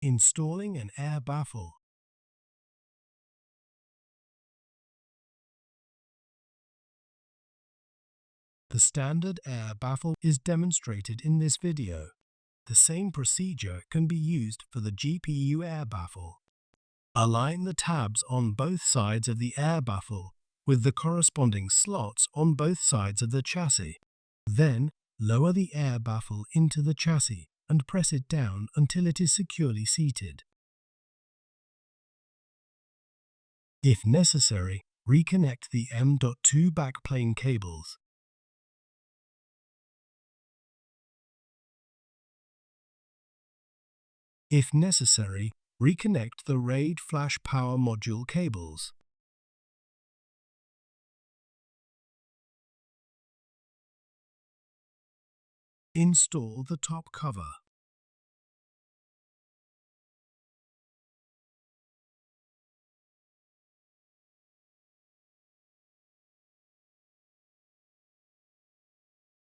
Installing an air baffle. The standard air baffle is demonstrated in this video. The same procedure can be used for the GPU air baffle. Align the tabs on both sides of the air baffle with the corresponding slots on both sides of the chassis. Then, lower the air baffle into the chassis and press it down until it is securely seated. If necessary, reconnect the M.2 backplane cables. If necessary, reconnect the RAID flash power module cables. Install the top cover.